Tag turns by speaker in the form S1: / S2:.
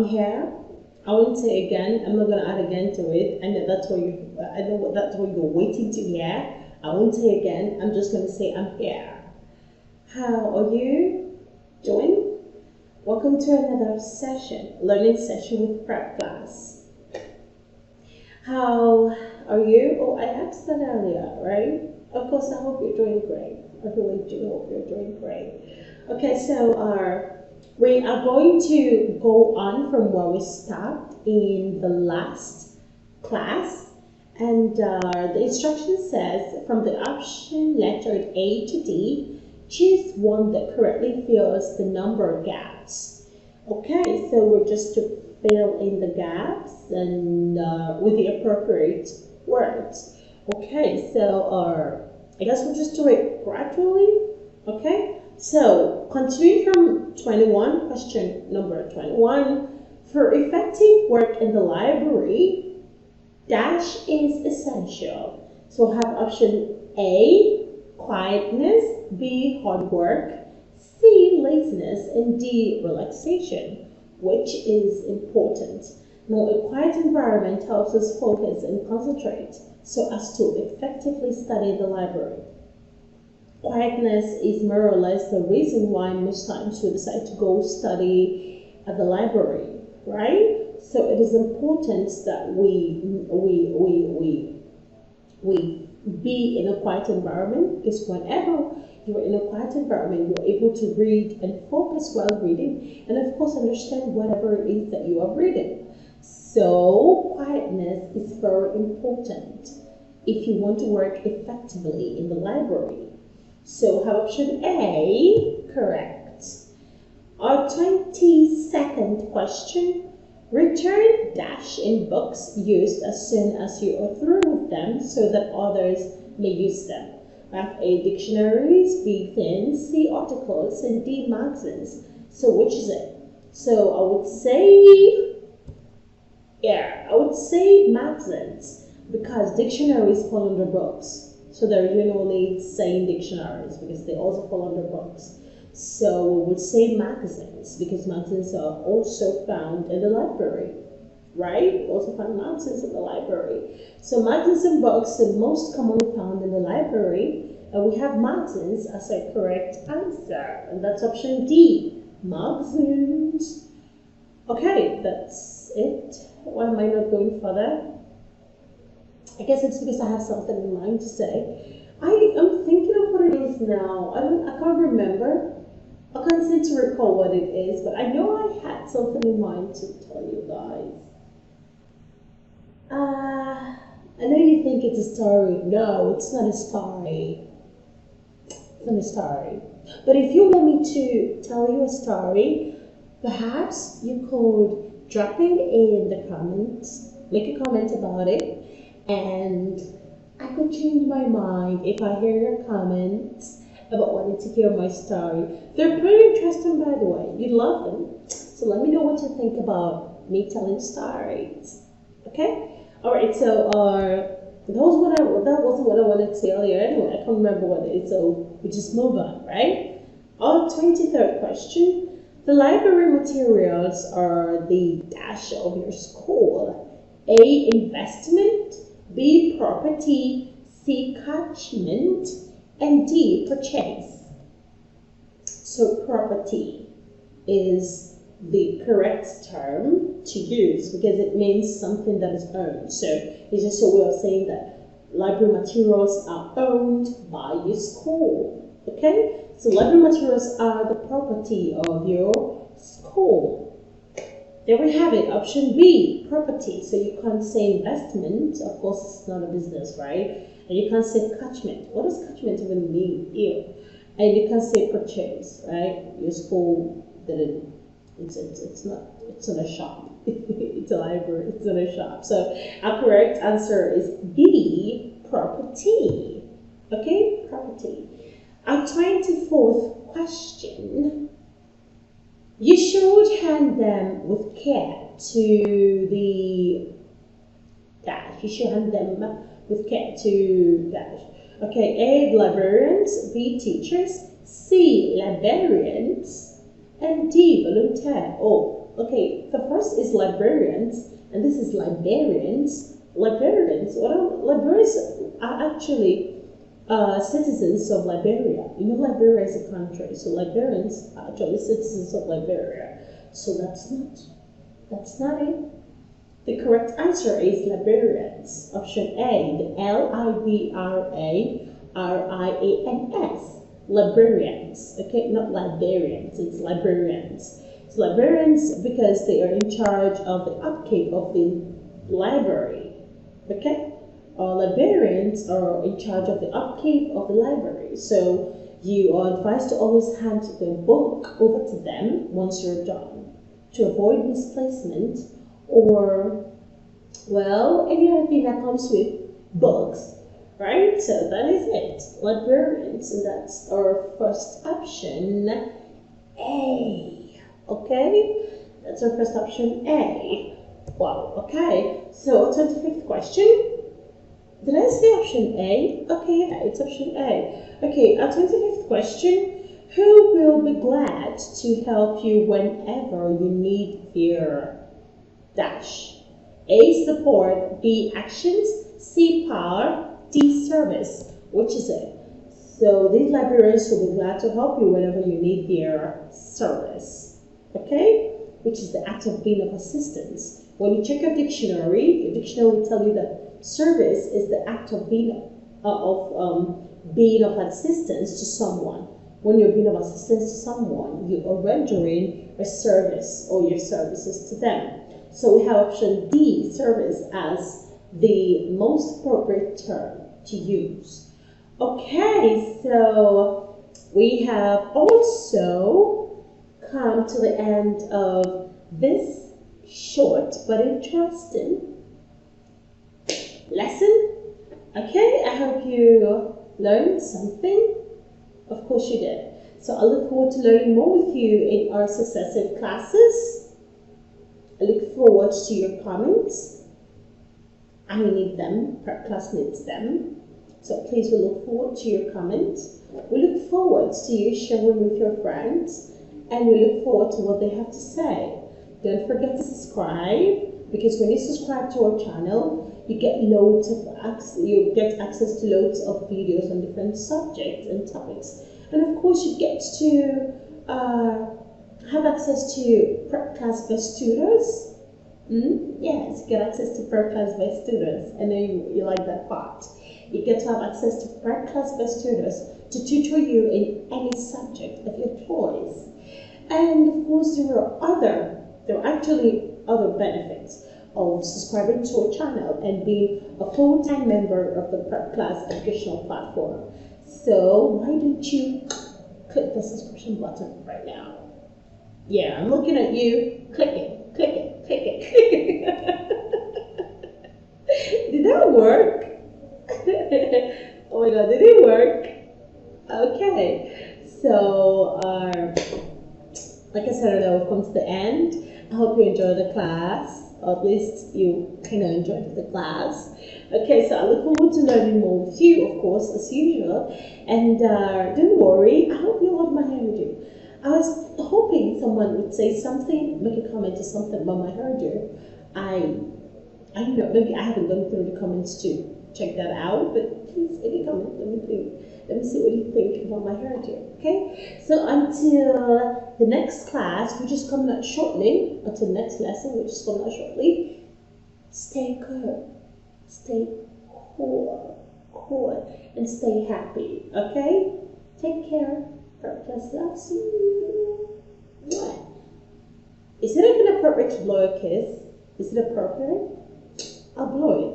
S1: I'm here. I won't say again. I'm not gonna add again to it. I know that's what you. I know what that's what you're waiting to hear. I won't say again. I'm just gonna say I'm here. How are you doing? Welcome to another session, learning session with PrepClass. How are you? Oh, I asked that earlier, right? Of course, I hope you're doing great. I really do hope you're doing great. Okay, so we are going to go on from where we stopped in the last class. And the instruction says, from the option lettered A to D, choose one that correctly fills the number of gaps. Okay, so we're just to fill in the gaps and with the appropriate words. Okay, so I guess we'll just do it gradually. Okay, so continuing from 21, question number 21. For effective work in the library, dash is essential. So we'll have option A, quietness, B, hard work, C, laziness, and D, relaxation. Which is important? Now, a quiet environment helps us focus and concentrate so as to effectively study the library. Quietness is more or less the reason why most times we decide to go study at the library, right? So it is important that we be in a quiet environment, because whenever you're in a quiet environment, you're able to read and focus while reading, and of course understand whatever it is that you are reading. So quietness is very important if you want to work effectively in the library. So have option A correct. Our 22nd question, return dash in books used as soon as you are through with them so that others may use them. We have A, dictionaries, B, things, C, articles, and D, magazines. So which is it? So I would say magazines, because dictionaries fall under books. So they're usually saying dictionaries because they also fall under books. So we would say magazines, because magazines are also found in the library, right? We also find magazines in the library. So magazines and books are most commonly found in the library, and we have magazines as our correct answer, and that's option D, magazines. Okay, that's it. Why am I not going further? I guess it's because I have something in mind to say. I'm thinking of what it is now. I can't remember. I can't seem to recall what it is, but I know I had something in mind to tell you guys. I know you think it's a story. No, it's not a story. It's not a story. But if you want me to tell you a story, perhaps you could drop it in the comments, make a comment about it, and I could change my mind if I hear your comments about wanting to hear my story. They're pretty interesting, by the way. You love them. So let me know what you think about me telling stories. Okay? Alright, so that wasn't what I wanted to say earlier. Anyway, I can't remember what it is, so we just move on, right? Our 23rd question. The library materials are the dash of your school. A, investment, B, property, C, catchment, and D, purchase. So property is the correct term to use because it means something that is owned. So it's just a way of saying that library materials are owned by your school. Okay? So library materials are the property of your school. There we have it, option B, property. So you can't say investment, of course it's not a business, right? And you can't say catchment. What does catchment even mean here? And you can't say purchase, right? Your school didn't, it's not a shop. It's a library, it's not a shop. So our correct answer is B, property. Okay, property. Our 24th question. You should hand them with care to the dash. You should hand them with care to dash. Okay, A, librarians, B, teachers, C, librarians, and D, volunteer. Oh, Okay, the first is librarians, and this is librarians. Librarians, librarians are actually citizens of Liberia. You know, Liberia is a country, so Liberians are actually citizens of Liberia. So that's not it. The correct answer is librarians. Option A, the Librarians. Librarians. Okay, not librarians, it's librarians. It's librarians because they are in charge of the upkeep of the library. Okay? Librarians are in charge of the upkeep of the library. So you are advised to always hand the book over to them once you're done to avoid misplacement or, well, any other thing that comes with books, right? So that is it, librarians, and that's our first option, A. Okay, that's our first option, A. Wow, okay, so our 25th question. Did I say option A? Okay, yeah, it's option A. Okay, our 25th question. Who will be glad to help you whenever you need their dash? A, support. B, actions. C, power. D, service. Which is it? So these librarians will be glad to help you whenever you need their service. Okay? Which is the act of being of assistance. When you check your dictionary will tell you that service is the act of being of assistance to someone. When you're being of assistance to someone, you are rendering a service or your services to them. So we have option D, service, as the most appropriate term to use. Okay, so we have also come to the end of this short but interesting lesson. Okay, I hope you learned something. Of course you did. So I look forward to learning more with you in our successive classes. I look forward to your comments. I need them. PrepClass needs them. So please, we look forward to your comments. We look forward to you sharing with your friends. And we look forward to what they have to say. Don't forget to subscribe, because when you subscribe to our channel, you get access to loads of videos on different subjects and topics. And of course, you get to have access to PrepClass best tutors. Yes, you get access to PrepClass best tutors. I know you like that part. You get to have access to PrepClass best tutors to tutor you in any subject of your choice. And of course, there are actually other benefits of subscribing to our channel and being a full-time member of the PrepClass educational platform. So why don't you click the subscription button right now? Yeah, I'm looking at you. Click it, click it, click it, click it. Did that work? Oh my god, did it work? Okay, so like I said, we've come to the end. I hope you enjoyed the class, or at least you kind of enjoyed the class. Okay, so I look forward to learning more with you, of course, as usual. And don't worry, I hope you loved my hairdo. I was hoping someone would say something, make a comment or something about my hairdo. I don't know, maybe I haven't gone through the comments to check that out, but please make a comment. Let me see what you think about my hairdo, okay? So until the next class, which is coming out shortly, until the next lesson, which is coming out shortly, stay good, stay cool, and stay happy, okay? Take care. PrepClass loves you. What? Is it even appropriate to blow a kiss? Is it appropriate? I'll blow it.